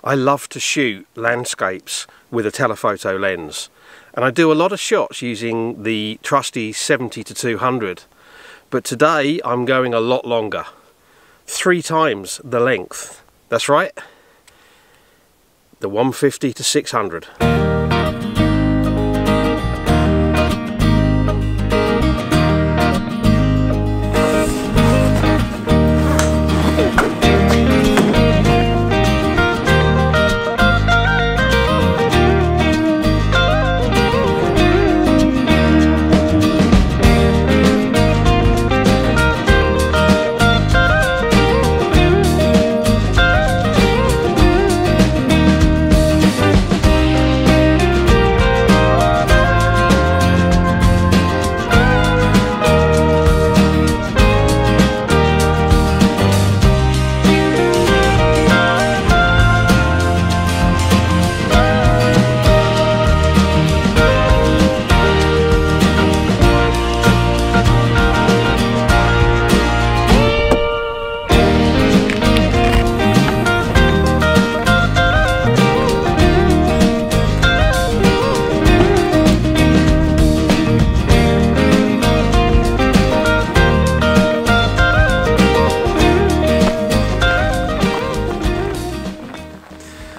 I love to shoot landscapes with a telephoto lens, and I do a lot of shots using the trusty 70-200, but today I'm going a lot longer, 3 times the length. That's right, the 150-600.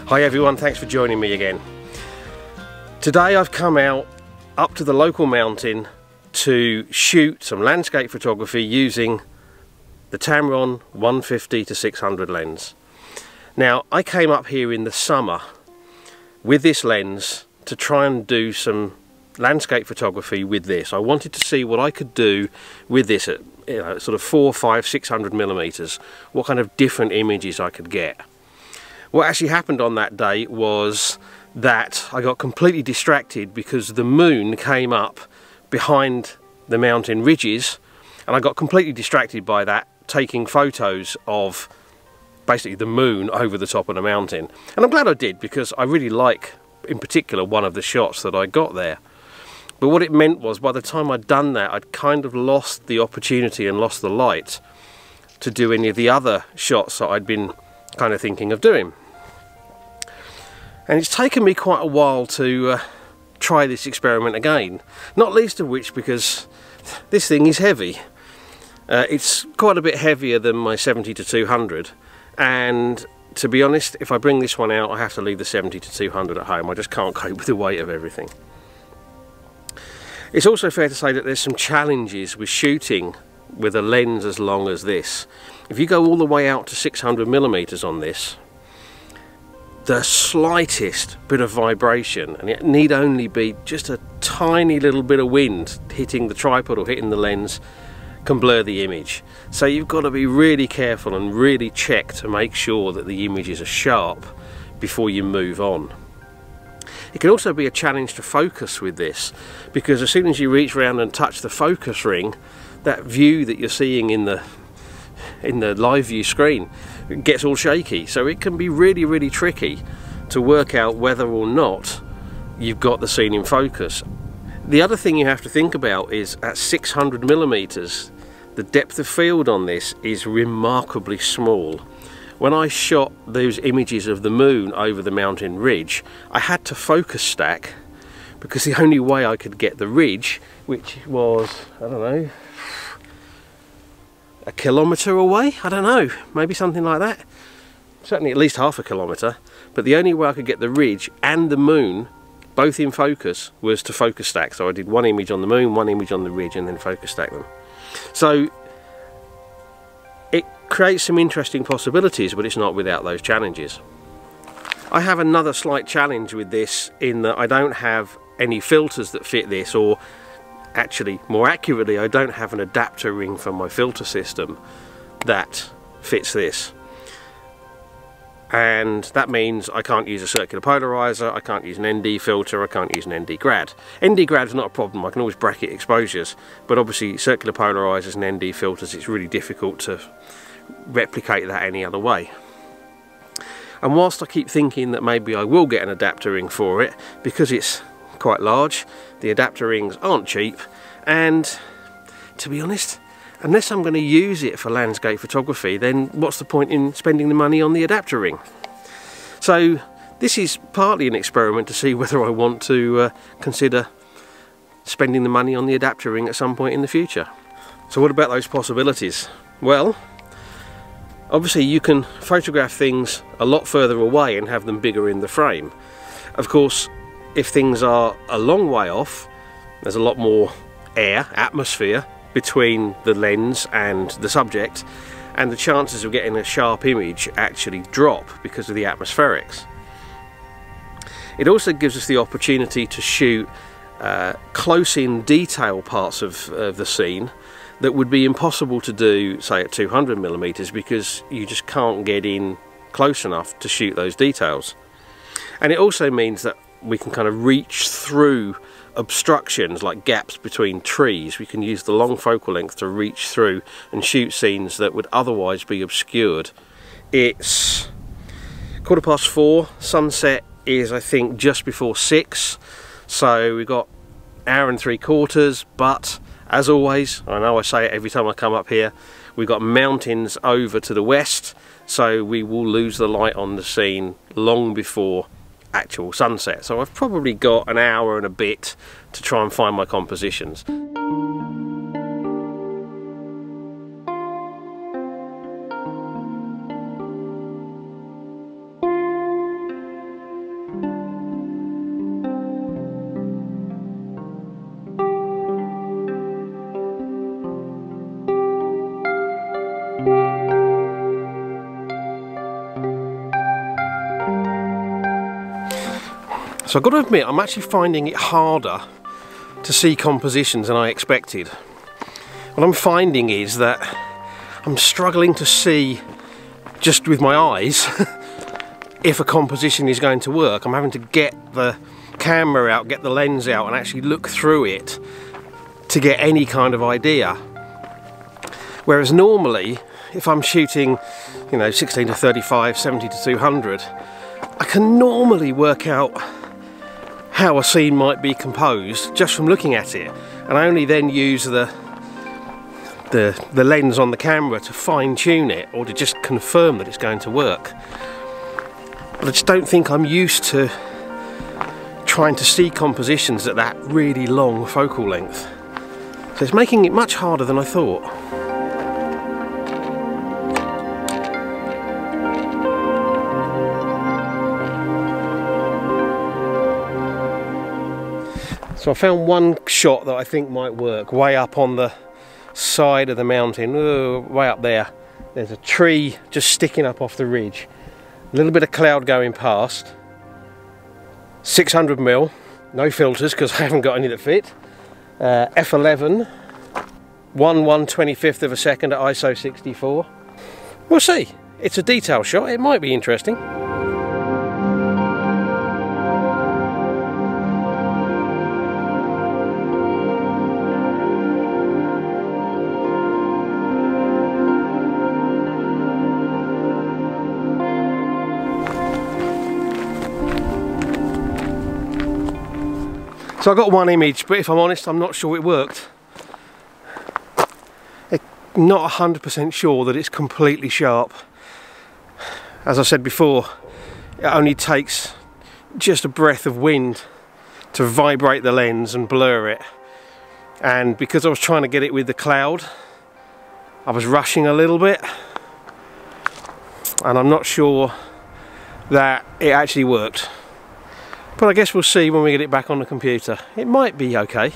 Hi everyone, thanks for joining me again. Today I've come out up to the local mountain to shoot some landscape photography using the Tamron 150-600 lens. Now, I came up here in the summer with this lens to try and do some landscape photography with this. I wanted to see what I could do with this at sort of 400, 500, 600 millimeters, what kind of different images I could get. What actually happened on that day was that I got completely distracted because the moon came up behind the mountain ridges, and I got completely distracted by that, taking photos of basically the moon over the top of the mountain. And I'm glad I did, because I really like, in particular, one of the shots that I got there. But what it meant was, by the time I'd done that, I'd kind of lost the opportunity and lost the light to do any of the other shots that I'd been kind of thinking of doing. And it's taken me quite a while to try this experiment again, not least of which because this thing is heavy. It's quite a bit heavier than my 70-200, and to be honest, if I bring this one out I have to leave the 70-200 at home. I just can't cope with the weight of everything. It's also fair to say that there's some challenges with shooting with a lens as long as this. If you go all the way out to 600 millimeters on this, the slightest bit of vibration, and it need only be just a tiny little bit of wind hitting the tripod or hitting the lens, can blur the image. So you've got to be really careful and really check to make sure that the images are sharp before you move on. It can also be a challenge to focus with this, because as soon as you reach around and touch the focus ring, that view that you're seeing in the live view screen, it gets all shaky. So it can be really tricky to work out whether or not you've got the scene in focus. The other thing you have to think about is at 600 millimeters, the depth of field on this is remarkably small. When I shot those images of the moon over the mountain ridge, I had to focus stack, because the only way I could get the ridge, which was, I don't know, a kilometre away, I don't know, maybe something like that, certainly at least half a kilometre, but the only way I could get the ridge and the moon both in focus was to focus stack. So I did one image on the moon, one image on the ridge, and then focus stack them. So it creates some interesting possibilities, but it's not without those challenges. I have another slight challenge with this in that I don't have any filters that fit this, or actually, more accurately, I don't have an adapter ring for my filter system that fits this. And that means I can't use a circular polarizer, I can't use an ND filter, I can't use an ND grad. ND grad is not a problem, I can always bracket exposures, but obviously circular polarizers and ND filters, it's really difficult to replicate that any other way. And whilst I keep thinking that maybe I will get an adapter ring for it, because it's quite large, the adapter rings aren't cheap, and to be honest, unless I'm going to use it for landscape photography, then what's the point in spending the money on the adapter ring? So this is partly an experiment to see whether I want to consider spending the money on the adapter ring at some point in the future. So what about those possibilities? Well, obviously you can photograph things a lot further away and have them bigger in the frame. Of course, if things are a long way off, there's a lot more air, atmosphere, between the lens and the subject, and the chances of getting a sharp image actually drop because of the atmospherics. It also gives us the opportunity to shoot close in detail parts of the scene that would be impossible to do, say, at 200mm, because you just can't get in close enough to shoot those details. And it also means that we can kind of reach through obstructions like gaps between trees. We can use the long focal length to reach through and shoot scenes that would otherwise be obscured. It's 4:15, sunset is I think just before 6, so we've got an hour and 3/4, but as always, I know I say it every time I come up here, we've got mountains over to the west, so we will lose the light on the scene long before actual sunset. So I've probably got an hour and a bit to try and find my compositions. So I've got to admit, I'm actually finding it harder to see compositions than I expected. What I'm finding is that I'm struggling to see, just with my eyes, if a composition is going to work. I'm having to get the camera out, get the lens out, and actually look through it to get any kind of idea. Whereas normally, if I'm shooting, you know, 16 to 35, 70 to 200, I can normally work out how a scene might be composed just from looking at it, and I only then use the lens on the camera to fine-tune it, or to just confirm that it's going to work. But I just don't think I'm used to trying to see compositions at that really long focal length. So it's making it much harder than I thought. So I found one shot that I think might work, way up on the side of the mountain, way up there. There's a tree just sticking up off the ridge. A little bit of cloud going past. 600mm, no filters because I haven't got any that fit. F11, 1/125th of a second at ISO 64. We'll see. It's a detail shot, it might be interesting. So I got one image, but if I'm honest, I'm not sure it worked. I'm not 100% sure that it's completely sharp. As I said before, it only takes just a breath of wind to vibrate the lens and blur it. And because I was trying to get it with the cloud, I was rushing a little bit. And I'm not sure that it actually worked. But I guess we'll see when we get it back on the computer. It might be okay.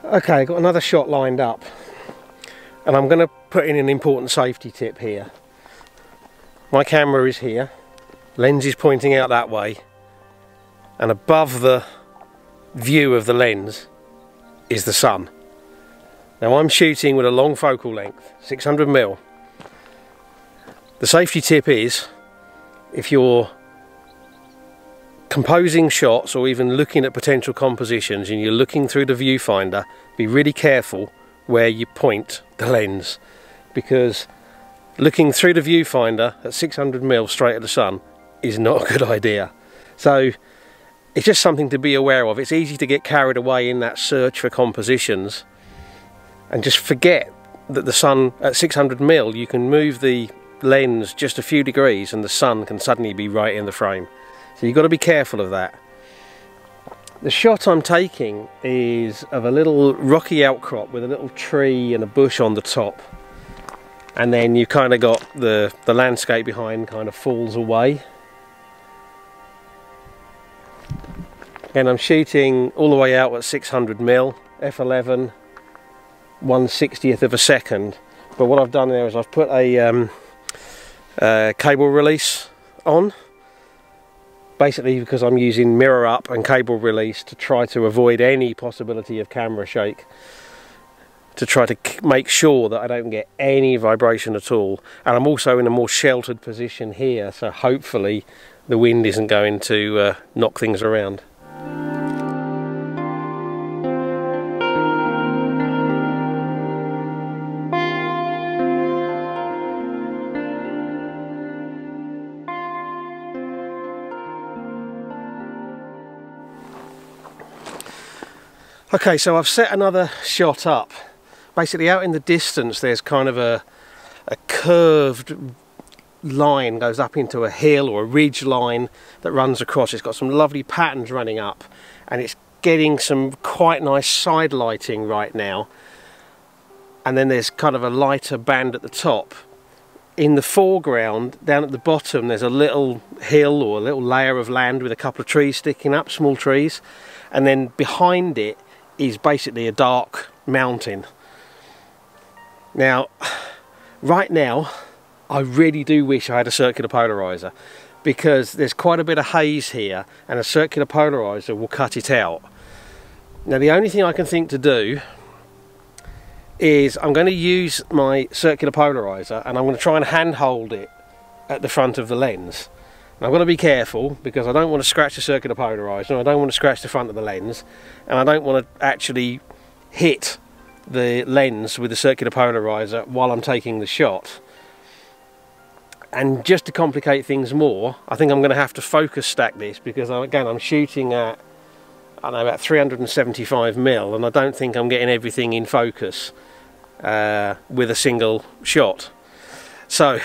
Okay, got another shot lined up. And I'm going to put in an important safety tip here. My camera is here. Lens is pointing out that way. And above the view of the lens is the sun. Now I'm shooting with a long focal length, 600mm. The safety tip is, if you're composing shots or even looking at potential compositions and you're looking through the viewfinder, be really careful where you point the lens, because looking through the viewfinder at 600mm straight at the sun is not a good idea. So it's just something to be aware of. It's easy to get carried away in that search for compositions and just forget that the sun at 600mm, you can move the lens just a few degrees and the sun can suddenly be right in the frame. So you've got to be careful of that. The shot I'm taking is of a little rocky outcrop with a little tree and a bush on the top, and then you kind of got the landscape behind kind of falls away. And I'm shooting all the way out at 600mm, f11, 1/60th of a second. But what I've done there is I've put a cable release on, basically because I'm using mirror up and cable release to try to avoid any possibility of camera shake, to try to make sure that I don't get any vibration at all. And I'm also in a more sheltered position here, so hopefully the wind isn't going to knock things around. Okay, so I've set another shot up. Basically out in the distance there's kind of a curved line goes up into a hill or a ridge line that runs across. It's got some lovely patterns running up and it's getting some quite nice side lighting right now. And then there's kind of a lighter band at the top. In the foreground, down at the bottom, there's a little hill or a little layer of land with a couple of trees sticking up, small trees. And then behind it is basically a dark mountain. Now, right now, I really do wish I had a circular polarizer, because there's quite a bit of haze here and a circular polarizer will cut it out. Now the only thing I can think to do is I'm going to use my circular polarizer and I'm going to try and handhold it at the front of the lens. And I've got to be careful because I don't want to scratch the circular polarizer, I don't want to scratch the front of the lens, and I don't want to actually hit the lens with the circular polarizer while I'm taking the shot. And just to complicate things more, I think I'm going to have to focus stack this, because again I'm shooting at, I don't know, about 375mm, and I don't think I'm getting everything in focus with a single shot. So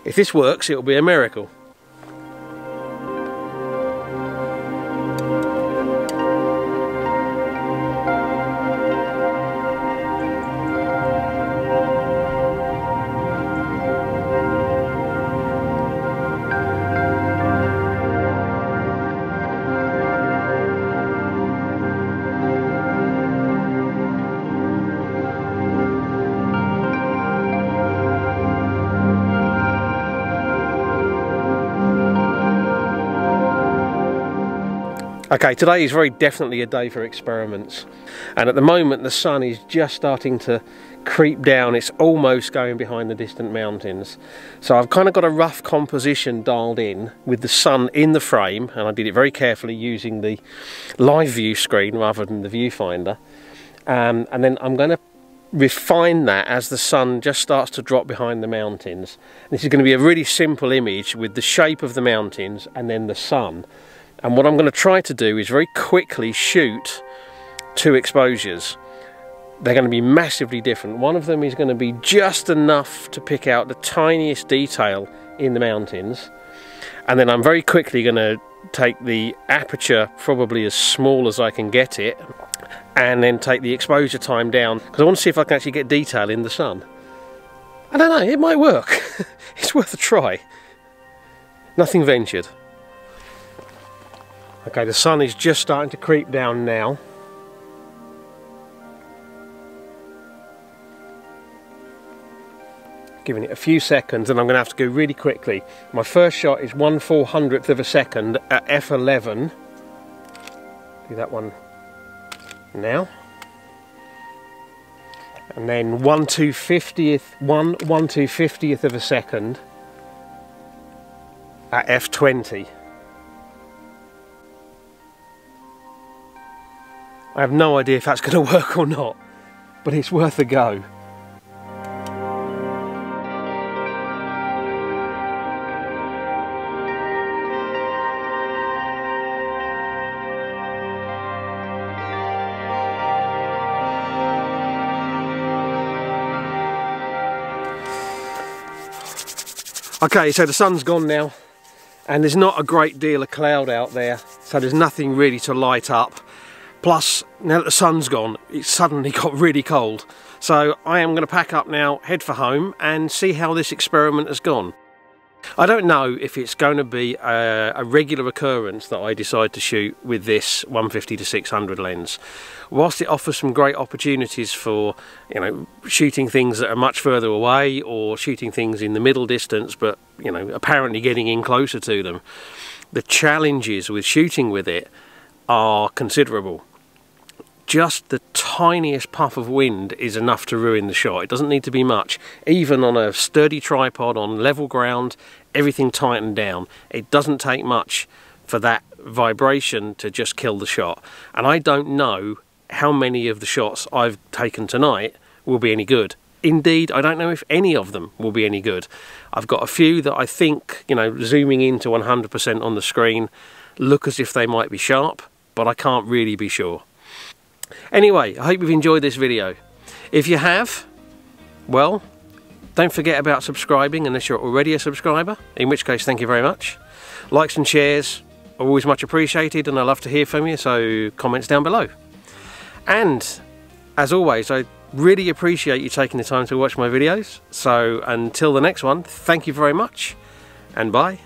if this works, it'll be a miracle. Okay, today is very definitely a day for experiments, and at the moment the sun is just starting to creep down. It's almost going behind the distant mountains, so I've kind of got a rough composition dialed in with the sun in the frame, and I did it very carefully using the live view screen rather than the viewfinder, and then I'm going to refine that as the sun just starts to drop behind the mountains. This is going to be a really simple image with the shape of the mountains and then the sun. And what I'm going to try to do is very quickly shoot two exposures. They're going to be massively different. One of them is going to be just enough to pick out the tiniest detail in the mountains. And then I'm very quickly going to take the aperture probably as small as I can get it, and then take the exposure time down, because I want to see if I can actually get detail in the sun. I don't know, it might work. It's worth a try. Nothing ventured. Okay, the sun is just starting to creep down now. Giving it a few seconds, and I'm going to have to go really quickly. My first shot is 1/400th of a second at f11. Do that one now. And then 1/250th of a second at f20. I have no idea if that's going to work or not, but it's worth a go. Okay, so the sun's gone now, and there's not a great deal of cloud out there, so there's nothing really to light up. Plus, now that the sun's gone, it's suddenly got really cold. So I am going to pack up now, head for home, and see how this experiment has gone. I don't know if it's going to be a regular occurrence that I decide to shoot with this 150-600 lens. Whilst it offers some great opportunities for, you know, shooting things that are much further away, or shooting things in the middle distance, but, you know, apparently getting in closer to them, the challenges with shooting with it are considerable. Just the tiniest puff of wind is enough to ruin the shot. It doesn't need to be much. Even on a sturdy tripod on level ground, everything tightened down. It doesn't take much for that vibration to just kill the shot. And I don't know how many of the shots I've taken tonight will be any good. Indeed, I don't know if any of them will be any good. I've got a few that I think, you know, zooming into 100% on the screen, look as if they might be sharp, but I can't really be sure. Anyway, I hope you've enjoyed this video. If you have, well, don't forget about subscribing unless you're already a subscriber, in which case thank you very much. Likes and shares are always much appreciated, and I love to hear from you, so comments down below. And as always, I really appreciate you taking the time to watch my videos. So until the next one, thank you very much, and bye.